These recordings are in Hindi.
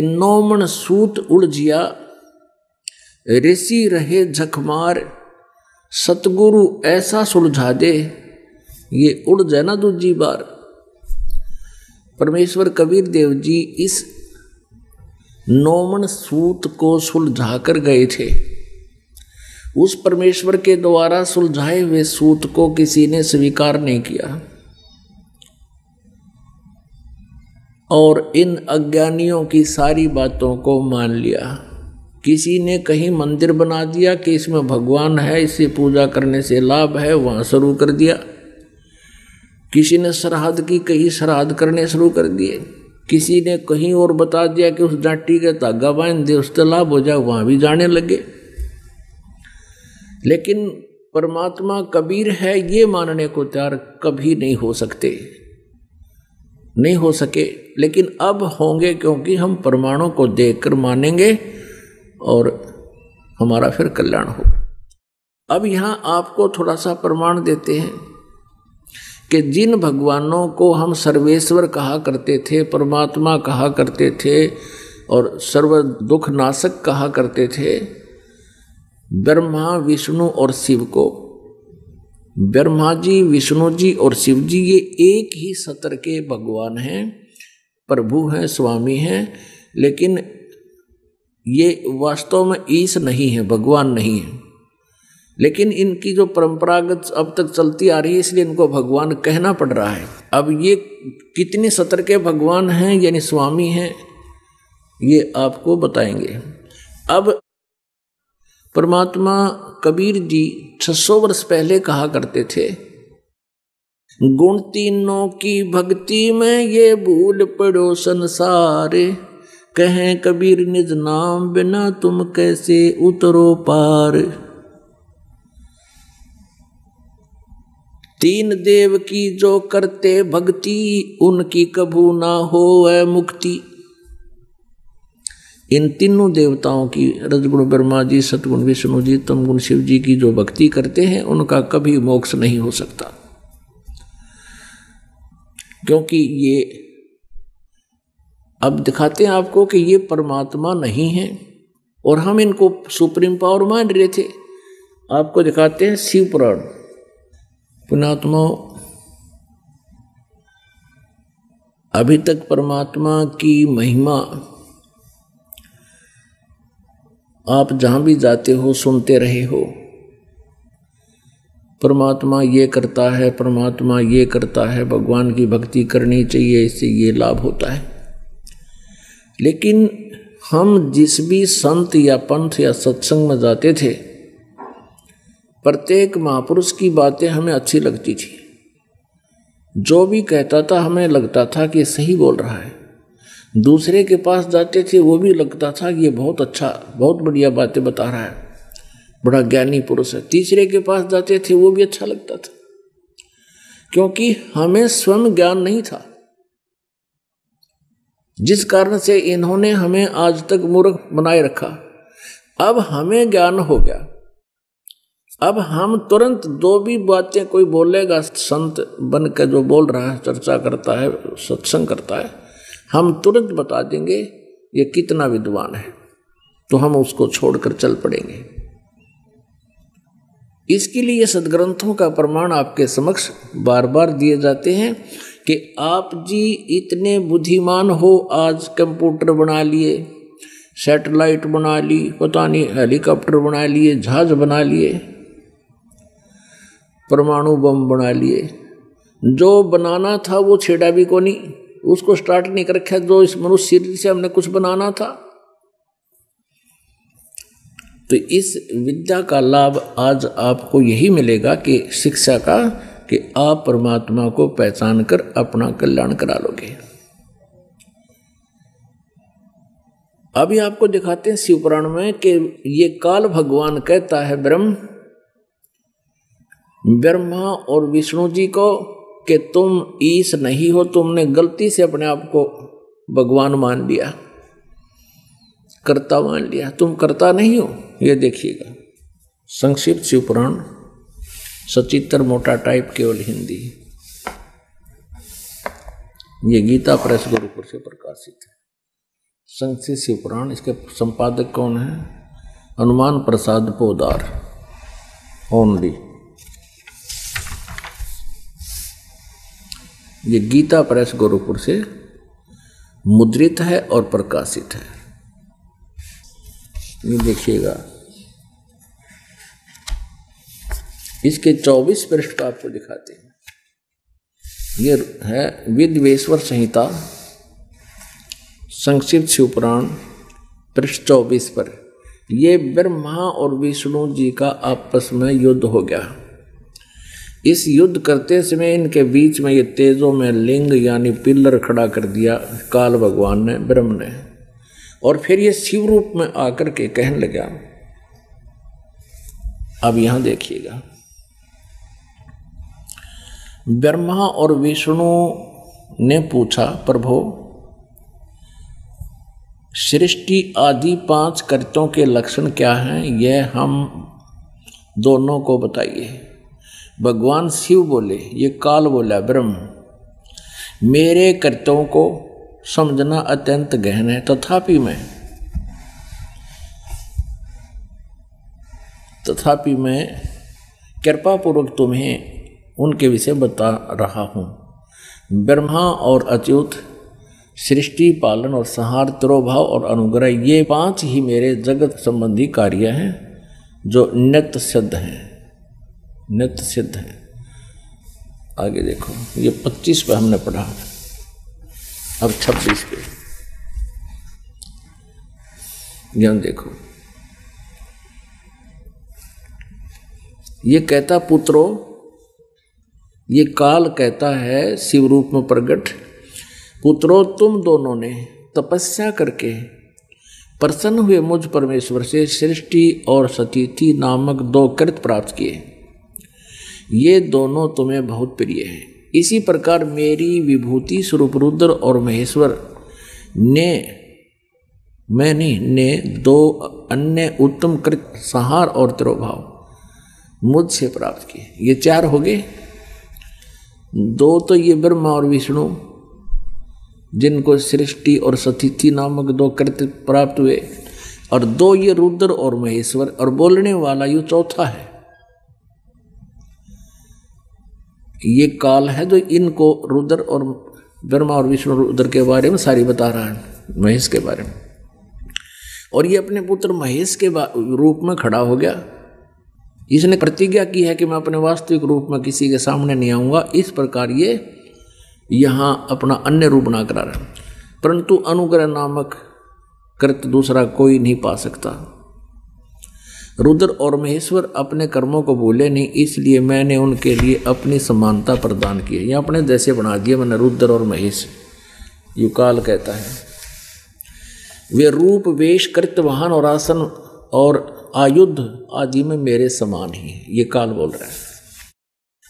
नौमन सूत उलझिया, ऋषि रहे झकमार, सतगुरु ऐसा सुलझा दे, ये उड़ जाए ना दूजी बार। परमेश्वर कबीर देव जी इस नौमन सूत को सुलझा कर गए थे। उस परमेश्वर के द्वारा सुलझाए हुए सूत को किसी ने स्वीकार नहीं किया और इन अज्ञानियों की सारी बातों को मान लिया। किसी ने कहीं मंदिर बना दिया कि इसमें भगवान है, इसे पूजा करने से लाभ है, वहां शुरू कर दिया। किसी ने श्राद्ध की कहीं श्राद्ध करने शुरू कर दिए। किसी ने कहीं और बता दिया कि उस जाटी का धागा बांध दे उससे लाभ हो जाए, वहां भी जाने लगे। लेकिन परमात्मा कबीर है ये मानने को तैयार कभी नहीं हो सकते, नहीं हो सके। लेकिन अब होंगे, क्योंकि हम प्रमाणों को देखकर मानेंगे और हमारा फिर कल्याण हो। अब यहां आपको थोड़ा सा प्रमाण देते हैं कि जिन भगवानों को हम सर्वेश्वर कहा करते थे, परमात्मा कहा करते थे और सर्व दुख नाशक कहा करते थे, ब्रह्मा विष्णु और शिव को, ब्रह्मा जी विष्णु जी और शिव जी ये एक ही सत्र के भगवान हैं, प्रभु हैं, स्वामी हैं। लेकिन ये वास्तव में ईश नहीं है, भगवान नहीं है। लेकिन इनकी जो परंपरागत अब तक चलती आ रही है, इसलिए इनको भगवान कहना पड़ रहा है। अब ये कितने सत्र के भगवान हैं यानी स्वामी हैं, ये आपको बताएंगे। अब परमात्मा कबीर जी 600 वर्ष पहले कहा करते थे, गुण तीनों की भक्ति में ये भूल पड़ो संसार, कहें कबीर निज नाम बिना तुम कैसे उतरो पार। तीन देव की जो करते भक्ति, उनकी कभू ना होए मुक्ति। इन तीनों देवताओं की, रजगुण ब्रह्मा जी, सतगुण विष्णु जी, तमगुण शिव जी की जो भक्ति करते हैं उनका कभी मोक्ष नहीं हो सकता, क्योंकि ये अब दिखाते हैं आपको कि ये परमात्मा नहीं है और हम इनको सुप्रीम पावर मान रहे थे। आपको दिखाते हैं शिव पुराण। पुण्यात्मा, अभी तक परमात्मा की महिमा आप जहां भी जाते हो सुनते रहे हो। परमात्मा ये करता है, परमात्मा ये करता है, भगवान की भक्ति करनी चाहिए, इससे ये लाभ होता है। लेकिन हम जिस भी संत या पंथ या सत्संग में जाते थे, प्रत्येक महापुरुष की बातें हमें अच्छी लगती थी। जो भी कहता था हमें लगता था कि सही बोल रहा है। दूसरे के पास जाते थे, वो भी लगता था कि ये बहुत अच्छा, बहुत बढ़िया बातें बता रहा है, बड़ा ज्ञानी पुरुष है। तीसरे के पास जाते थे, वो भी अच्छा लगता था, क्योंकि हमें स्वयं ज्ञान नहीं था, जिस कारण से इन्होंने हमें आज तक मूर्ख बनाए रखा। अब हमें ज्ञान हो गया। अब हम तुरंत जो भी बातें कोई बोलेगा, संत बन के जो बोल रहा है, चर्चा करता है, सत्संग करता है, हम तुरंत बता देंगे ये कितना विद्वान है, तो हम उसको छोड़कर चल पड़ेंगे। इसके लिए सद्ग्रंथों का प्रमाण आपके समक्ष बार बार दिए जाते हैं कि आप जी इतने बुद्धिमान हो, आज कंप्यूटर बना लिए, सैटेलाइट बना ली, पता नहीं हेलीकॉप्टर बना लिए, जहाज बना लिए, परमाणु बम बना लिए। जो बनाना था वो छेड़ा भी को नहीं, उसको स्टार्ट नहीं कर रखा। जो इस मनुष्य शरीर से हमने कुछ बनाना था, तो इस विद्या का लाभ आज आपको यही मिलेगा कि शिक्षा का, कि आप परमात्मा को पहचान कर अपना कल्याण करा लोगे। अभी आपको दिखाते हैं शिव पुराण में कि ये काल भगवान कहता है ब्रह्मा और विष्णु जी को कि तुम ईश नहीं हो, तुमने गलती से अपने आप को भगवान मान लिया, कर्ता मान लिया, तुम कर्ता नहीं हो। ये देखिएगा संक्षिप्त शिव पुराण, सचित्र मोटा टाइप, केवल हिंदी। ये गीता प्रेस गुरुकुल से प्रकाशित है। संक्षिप्त शिवपुराण। इसके संपादक कौन है? हनुमान प्रसाद पोदार ओनली। ये गीता प्रेस गोरखपुर से मुद्रित है और प्रकाशित है। ये देखिएगा, इसके 24 पृष्ठ का आपको दिखाते हैं। ये है विद्वेश्वर संहिता संक्षिप्त शिवपुराण, पृष्ठ 24 पर। ये ब्रह्मा और विष्णु जी का आपस में युद्ध हो गया। इस युद्ध करते समय इनके बीच में ये तेजों में लिंग यानी पिल्लर खड़ा कर दिया काल भगवान ने, ब्रह्म ने। और फिर ये शिव रूप में आकर के कहने लगा। अब यहां देखिएगा, ब्रह्मा और विष्णु ने पूछा, प्रभु सृष्टि आदि 5 कर्तों के लक्षण क्या हैं, यह हम दोनों को बताइए। भगवान शिव बोले, ये काल बोला ब्रह्म, मेरे कर्तव्यों को समझना अत्यंत गहन है, तथापि मैं कृपा पूर्वक तुम्हें उनके विषय बता रहा हूँ। ब्रह्मा और अच्युत, सृष्टि, पालन और संहार, तिरोभाव और अनुग्रह, ये 5 ही मेरे जगत संबंधी कार्य हैं जो नित्य सिद्ध हैं, नित्य सिद्ध हैं। आगे देखो, ये 25 पे हमने पढ़ा, अब 26 पे यहाँ देखो। ये कहता पुत्रो, ये काल कहता है शिव रूप में प्रकट, पुत्रो तुम दोनों ने तपस्या करके प्रसन्न हुए मुझ परमेश्वर से सृष्टि और सतीति नामक 2 कृत प्राप्त किए। ये दोनों तुम्हें बहुत प्रिय है। इसी प्रकार मेरी विभूति स्वरूप रुद्र और महेश्वर ने 2 अन्य उत्तम कृत संहार और तिरोभाव मुझसे प्राप्त किए। ये 4 हो गए। 2 तो ये ब्रह्मा और विष्णु जिनको सृष्टि और सतीति नामक 2 कृत्य प्राप्त हुए, और 2 ये रुद्र और महेश्वर, और बोलने वाला ये 4था है। ये काल है जो इनको रुद्र और ब्रह्मा और विष्णु रुद्र के बारे में सारी बता रहा है, महेश के बारे में। और ये अपने पुत्र महेश के रूप में खड़ा हो गया। इसने प्रतिज्ञा की है कि मैं अपने वास्तविक रूप में किसी के सामने नहीं आऊंगा। इस प्रकार ये यहाँ अपना अन्य रूप बना कर आ रहा है, परंतु अनुग्रह नामक कृत दूसरा कोई नहीं पा सकता। रुद्र और महेश्वर अपने कर्मों को भूले नहीं, इसलिए मैंने उनके लिए अपनी समानता प्रदान की है। ये अपने जैसे बना दिए मैंने रुद्र और महेश। युकाल कहता है, वे रूप, वेश, कृत, वाहन और आसन और आयुध आदि में मेरे समान ही। ये काल बोल रहा है।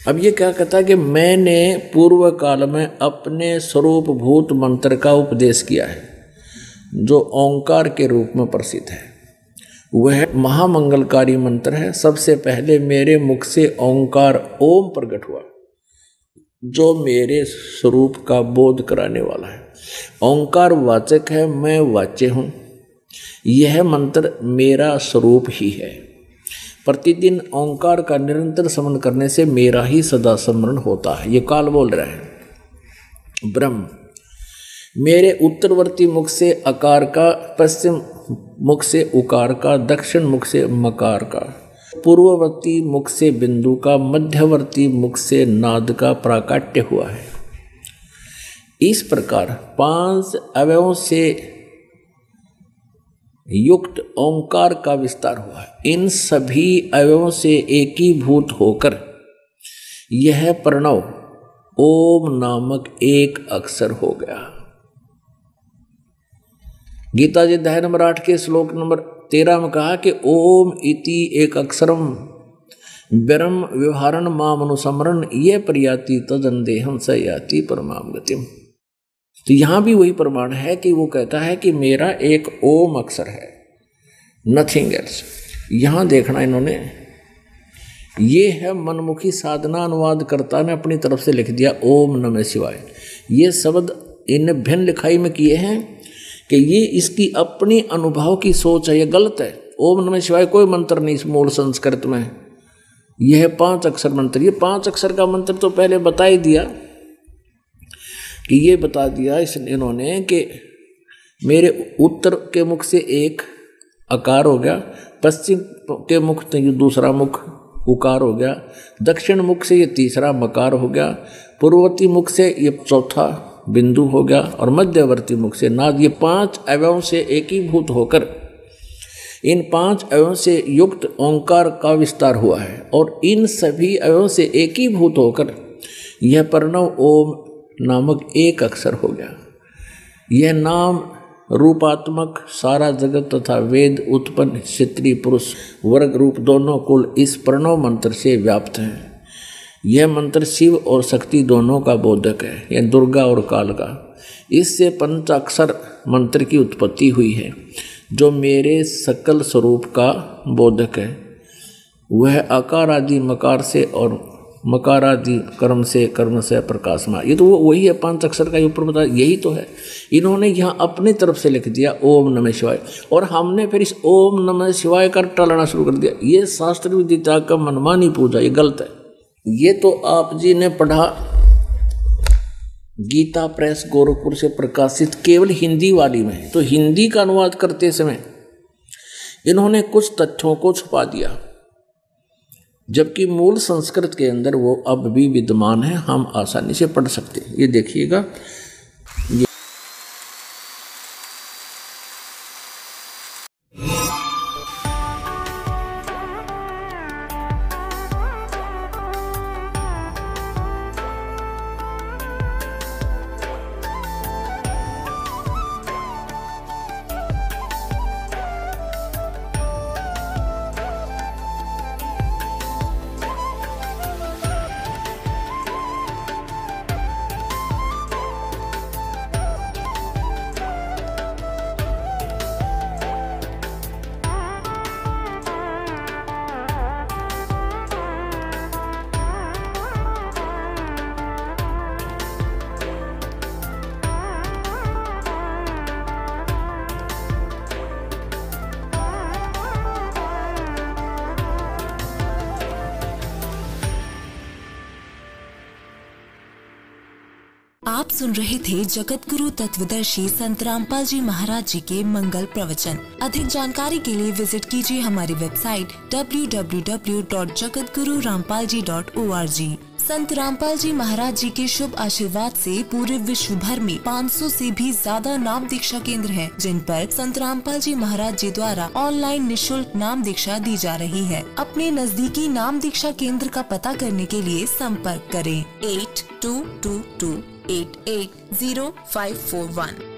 अब ये क्या कहता है कि मैंने पूर्व काल में अपने स्वरूप भूत मंत्र का उपदेश किया है, जो ओंकार के रूप में प्रसिद्ध है। वह महामंगलकारी मंत्र है। सबसे पहले मेरे मुख से ओंकार ओम प्रकट हुआ, जो मेरे स्वरूप का बोध कराने वाला है। ओंकार वाचक है, मैं वाच्य हूँ। यह मंत्र मेरा स्वरूप ही है। प्रतिदिन ओंकार का निरंतर स्मरण करने से मेरा ही सदा स्मरण होता है। ये काल बोल रहे हैं। ब्रह्म, मेरे उत्तरवर्ती मुख से अकार का, पश्चिम मुख से उकार का, दक्षिण मुख से मकार का, पूर्ववर्ती मुख से बिंदु का, मध्यवर्ती मुख से नाद का प्राकट्य हुआ है। इस प्रकार 5 अवयवों से युक्त ओंकार का विस्तार हुआ है। इन सभी अवयवों से एकीभूत होकर यह प्रणव ओम नामक एक अक्षर हो गया। गीता जी अध्याय नंबर 8 के श्लोक नंबर 13 में कहा कि ओम इति एक अक्षरम ब्रह्म व्यवहारण माम अनुसमरण ये प्रयाति तदंदेहम स याति परमाम गतिम। तो यहां भी वही प्रमाण है कि वो कहता है कि मेरा एक ओम अक्षर है, नथिंग एल्स। यहां देखना, इन्होंने ये है मनमुखी साधना अनुवादकर्ता ने अपनी तरफ से लिख दिया ओम नमः शिवाय। ये शब्द इन भिन्न लिखाई में किए हैं कि ये इसकी अपनी अनुभव की सोच है, ये गलत है। ओम नमः शिवाय कोई मंत्र नहीं इस मूल संस्कृत में, यह 5 अक्षर मंत्र। ये 5 अक्षर का मंत्र तो पहले बता ही दिया कि ये बता दिया इन्होंने कि मेरे उत्तर के मुख से एक अकार हो गया, पश्चिम के मुख से ये दूसरा मुख उकार हो गया, दक्षिण मुख से ये तीसरा मकार हो गया, पूर्ववर्ती मुख से ये चौथा बिंदु हो गया और मध्यवर्ती मुख से नाद। ये 5 अवयवों से एकीभूत होकर इन 5 अवयवों से युक्त ओंकार का विस्तार हुआ है और इन सभी अवयवों से एकीभूत होकर यह प्रणव ओम नामक एक अक्षर हो गया। यह नाम रूपात्मक सारा जगत तथा वेद उत्पन्न स्त्री पुरुष वर्ग रूप दोनों कुल इस प्रणव मंत्र से व्याप्त हैं। यह मंत्र शिव और शक्ति दोनों का बोधक है, यह दुर्गा और काल का। इससे पंचाक्षर मंत्र की उत्पत्ति हुई है जो मेरे सकल स्वरूप का बोधक है। वह आकार आदि मकार से और मकार आदि कर्म से प्रकाशमान। ये तो वही है 5 अक्षर का ऊपर बता, यही तो है। इन्होंने यहाँ अपनी तरफ से लिख दिया ओम नमः शिवाय और हमने फिर इस ओम नमः शिवाय का टलना शुरू कर दिया। ये शास्त्र विदिता का मनमानी पूजा, ये गलत है। ये तो आप जी ने पढ़ा गीता प्रेस गोरखपुर से प्रकाशित केवल हिंदी वाली में, तो हिंदी का अनुवाद करते समय इन्होंने कुछ तथ्यों को छुपा दिया, जबकि मूल संस्कृत के अंदर वो अब भी विद्यमान है, हम आसानी से पढ़ सकते हैं। ये देखिएगा, आप सुन रहे थे जगत गुरु तत्वदर्शी संत रामपाल जी महाराज जी के मंगल प्रवचन। अधिक जानकारी के लिए विजिट कीजिए हमारी वेबसाइट www.jagatgururampalji.org। संत रामपाल जी महाराज जी के शुभ आशीर्वाद से पूरे विश्व भर में 500 से भी ज्यादा नाम दीक्षा केंद्र हैं, जिन पर संत रामपाल जी महाराज जी द्वारा ऑनलाइन निशुल्क नाम दीक्षा दी जा रही है। अपने नजदीकी नाम दीक्षा केंद्र का पता करने के लिए संपर्क करें 8222880541।